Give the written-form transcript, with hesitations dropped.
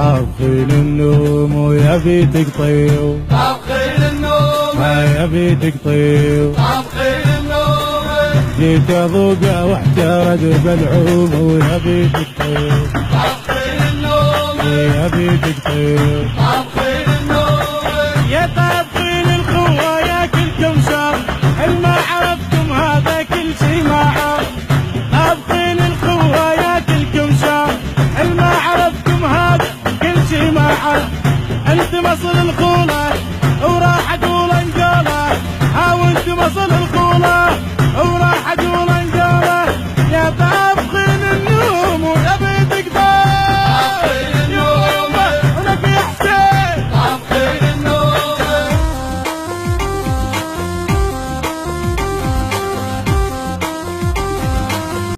طافين النوم ويا بيتك طيو، طافين النوم يا بيتك طيو، طافين النوم جيت اذوقه واحترد بلعوم ويا بيتك طيو، طافين النوم يا بيتك طيو، طافين النوم يا طابخين القوة يا كلكم شر، ما عرفتم هذا كل شي ما عرف. طابخين القوة يا كلكم شر، ما عرفتم هذا كل شي ما عرف. انت مصل القولة وراح اقول انقولة، وانت مصل القولة وراح